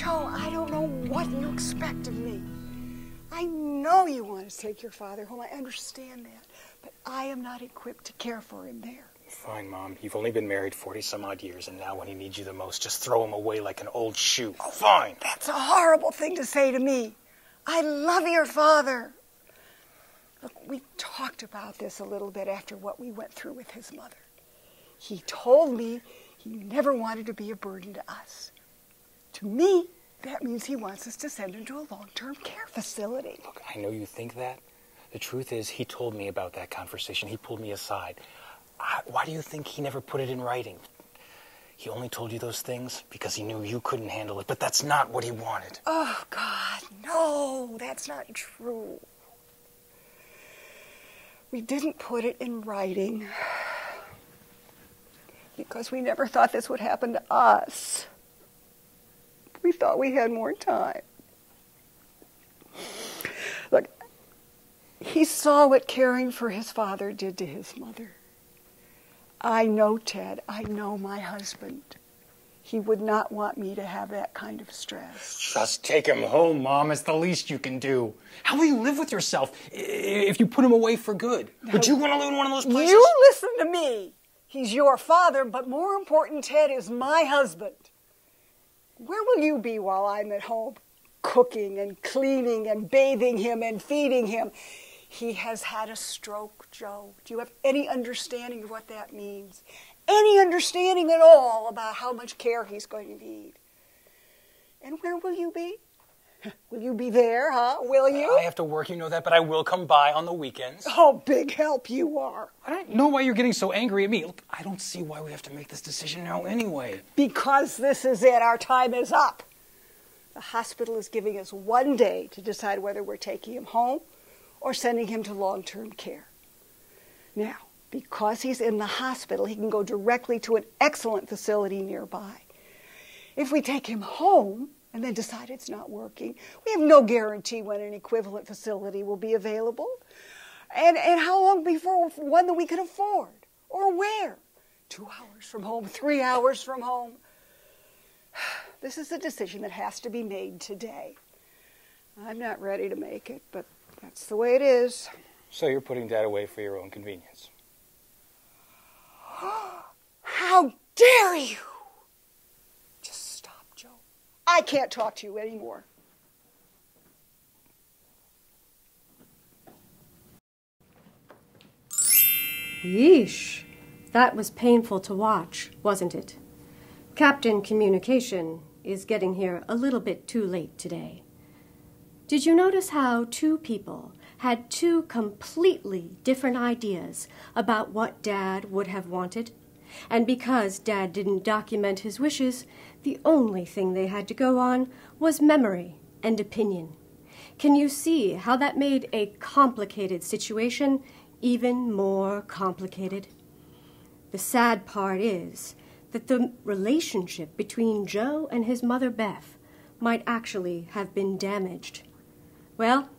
Joe, I don't know what you expect of me. I know you want to take your father home. I understand that. But I am not equipped to care for him there. Fine, Mom. You've only been married 40-some-odd years, and now when he needs you the most, just throw him away like an old shoe. Oh, fine. That's a horrible thing to say to me. I love your father. Look, we talked about this a little bit after what we went through with his mother. He told me he never wanted to be a burden to us. To me, that means he wants us to send him to a long-term care facility. Look, I know you think that. The truth is, he told me about that conversation. He pulled me aside. Why do you think he never put it in writing? He only told you those things because he knew you couldn't handle it, but that's not what he wanted. Oh, God, no, that's not true. We didn't put it in writing because we never thought this would happen to us. We thought we had more time. Look, he saw what caring for his father did to his mother. I know, Ted, I know my husband. He would not want me to have that kind of stress. Just take him home, Mom. It's the least you can do. How will you live with yourself if you put him away for good? No. Would you want to live in one of those places? You listen to me. He's your father, but more important, Ted, is my husband. Where will you be while I'm at home? Cooking and cleaning and bathing him and feeding him. He has had a stroke, Joe. Do you have any understanding of what that means? Any understanding at all about how much care he's going to need? And where will you be? Will you be there, huh? Will you? I have to work, you know that, but I will come by on the weekends. Oh, big help you are. I don't know why you're getting so angry at me. Look, I don't see why we have to make this decision now anyway. Because this is it. Our time is up. The hospital is giving us 1 day to decide whether we're taking him home or sending him to long-term care. Now, because he's in the hospital, he can go directly to an excellent facility nearby. If we take him home and then decide it's not working, we have no guarantee when an equivalent facility will be available and how long before one that we can afford or where. 2 hours from home, 3 hours from home. This is a decision that has to be made today. I'm not ready to make it, but that's the way it is. So you're putting Dad away for your own convenience. How dare you! Just stop, Joe. I can't talk to you anymore. Yeesh. That was painful to watch, wasn't it? Captain Communication is getting here a little bit too late today. Did you notice how two people had two completely different ideas about what Dad would have wanted? And because Dad didn't document his wishes, the only thing they had to go on was memory and opinion. Can you see how that made a complicated situation even more complicated? The sad part is that the relationship between Joe and his mother Beth might actually have been damaged. Well,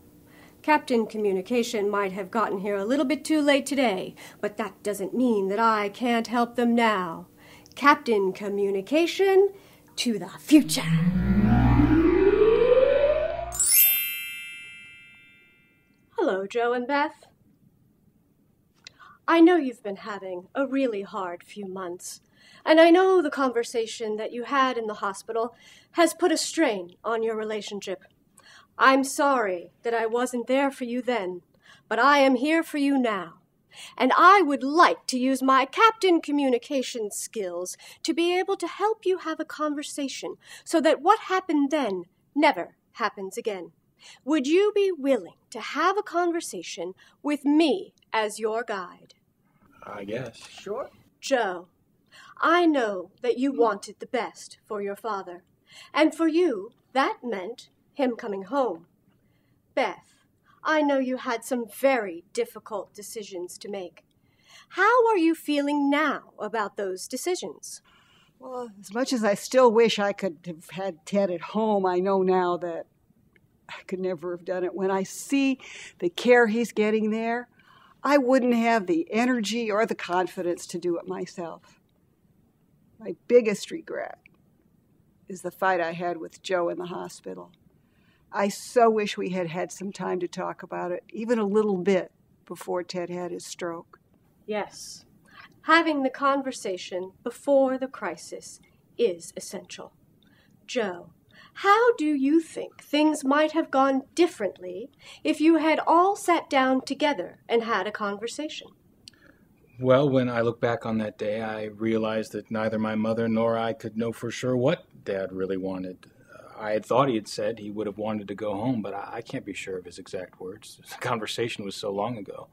Captain Communication might have gotten here a little bit too late today, but that doesn't mean that I can't help them now. Captain Communication to the future. Hello, Joe and Beth. I know you've been having a really hard few months, and I know the conversation that you had in the hospital has put a strain on your relationship. I'm sorry that I wasn't there for you then, but I am here for you now. And I would like to use my Captain Communication skills to be able to help you have a conversation so that what happened then never happens again. Would you be willing to have a conversation with me as your guide? I guess. Sure. Joe, I know that you wanted the best for your father, and for you, that meant him coming home. Beth, I know you had some very difficult decisions to make. How are you feeling now about those decisions? Well, as much as I still wish I could have had Ted at home, I know now that I could never have done it. When I see the care he's getting there, I wouldn't have the energy or the confidence to do it myself. My biggest regret is the fight I had with Joe in the hospital. I so wish we had had some time to talk about it, even a little bit, before Ted had his stroke. Yes. Having the conversation before the crisis is essential. Joe, how do you think things might have gone differently if you had all sat down together and had a conversation? Well, when I look back on that day, I realized that neither my mother nor I could know for sure what Dad really wanted. I had thought he had said he would have wanted to go home, but I can't be sure of his exact words. The conversation was so long ago.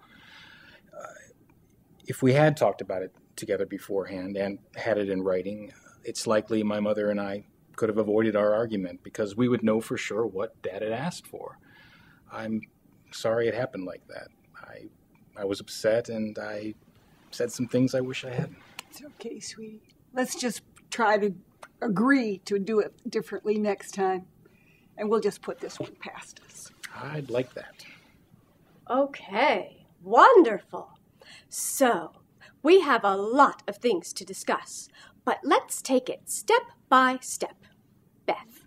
If we had talked about it together beforehand and had it in writing, it's likely my mother and I could have avoided our argument because we would know for sure what Dad had asked for. I'm sorry it happened like that. I was upset and I said some things I wish I hadn't. It's okay, sweetie. Let's just try to agree to do it differently next time. And we'll just put this one past us. I'd like that. Okay, wonderful. So, we have a lot of things to discuss, but let's take it step by step. Beth,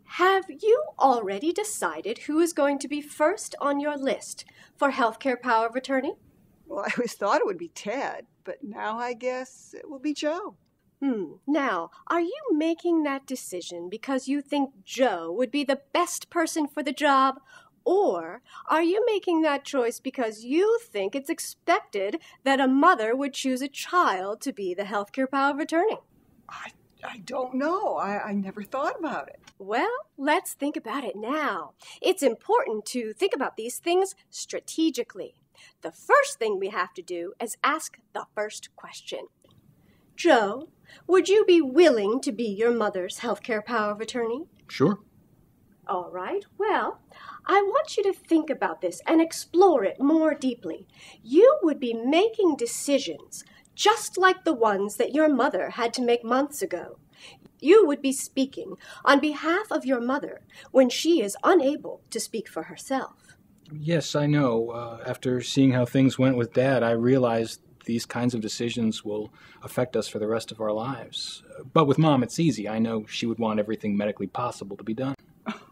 have you already decided who is going to be first on your list for healthcare power of attorney? Well, I always thought it would be Ted, but now I guess it will be Joe. Now, are you making that decision because you think Joe would be the best person for the job, or are you making that choice because you think it's expected that a mother would choose a child to be the healthcare power of attorney? I don't know. I never thought about it. Well, let's think about it now. It's important to think about these things strategically. The first thing we have to do is ask the first question. Joe, would you be willing to be your mother's healthcare power of attorney? Sure. All right. Well, I want you to think about this and explore it more deeply. You would be making decisions just like the ones that your mother had to make months ago. You would be speaking on behalf of your mother when she is unable to speak for herself. Yes, I know. After seeing how things went with Dad, I realized these kinds of decisions will affect us for the rest of our lives. But with Mom, it's easy. I know she would want everything medically possible to be done.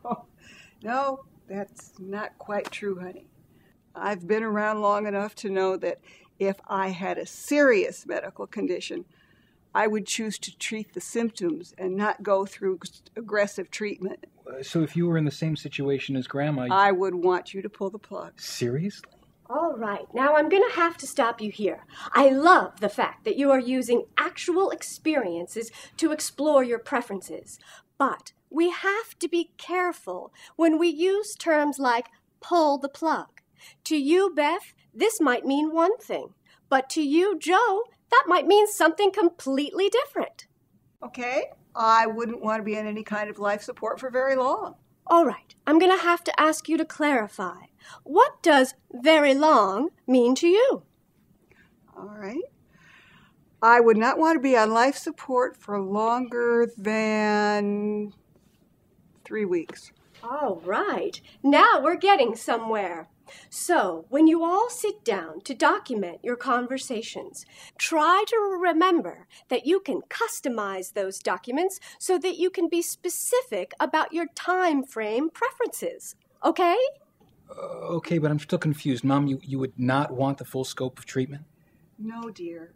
Oh, no, that's not quite true, honey. I've been around long enough to know that if I had a serious medical condition, I would choose to treat the symptoms and not go through aggressive treatment. So if you were in the same situation as Grandma... I would want you to pull the plug. Seriously? All right, now I'm going to have to stop you here. I love the fact that you are using actual experiences to explore your preferences. But we have to be careful when we use terms like pull the plug. To you, Beth, this might mean one thing. But to you, Joe, that might mean something completely different. Okay, I wouldn't want to be on any kind of life support for very long. All right, I'm going to have to ask you to clarify. What does very long mean to you? All right. I would not want to be on life support for longer than 3 weeks. All right, now we're getting somewhere. So, when you all sit down to document your conversations, try to remember that you can customize those documents so that you can be specific about your time frame preferences. Okay? Okay, but I'm still confused. Mom, you would not want the full scope of treatment? No, dear.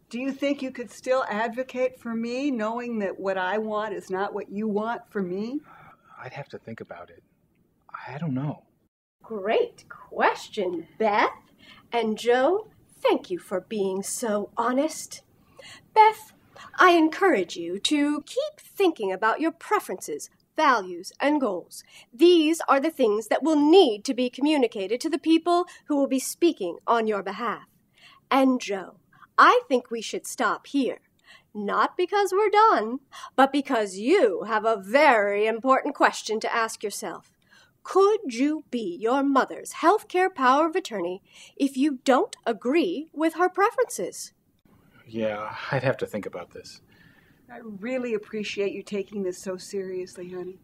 Do you think you could still advocate for me, knowing that what I want is not what you want for me? I'd have to think about it. I don't know. Great question, Beth. And Joe, thank you for being so honest. Beth, I encourage you to keep thinking about your preferences, values, and goals. These are the things that will need to be communicated to the people who will be speaking on your behalf. And Joe, I think we should stop here. Not because we're done, but because you have a very important question to ask yourself. Could you be your mother's healthcare power of attorney if you don't agree with her preferences? Yeah, I'd have to think about this. I really appreciate you taking this so seriously, honey.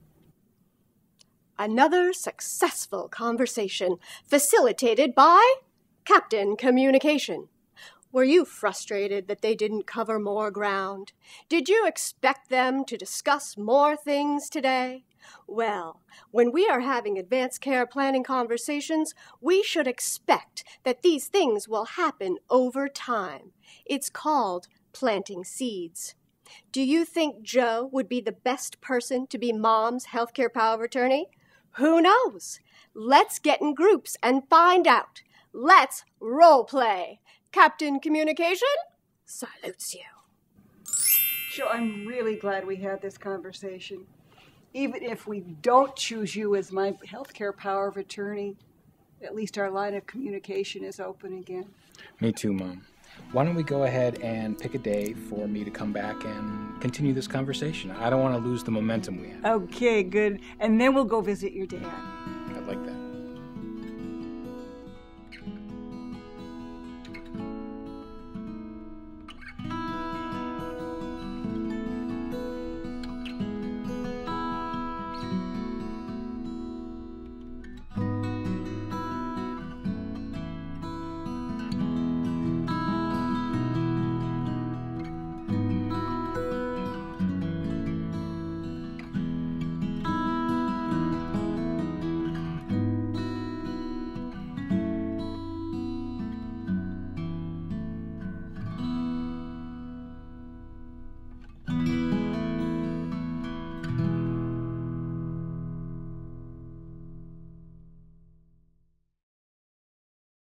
Another successful conversation facilitated by Captain Communication. Were you frustrated that they didn't cover more ground? Did you expect them to discuss more things today? Well, when we are having advanced care planning conversations, we should expect that these things will happen over time. It's called planting seeds. Do you think Joe would be the best person to be Mom's healthcare power of attorney? Who knows? Let's get in groups and find out. Let's role play. Captain Communication salutes you. Joe, I'm really glad we had this conversation. Even if we don't choose you as my healthcare power of attorney, at least our line of communication is open again. Me too, Mom. Why don't we go ahead and pick a day for me to come back and continue this conversation? I don't want to lose the momentum we have. Okay, good. And then we'll go visit your dad. I'd like that.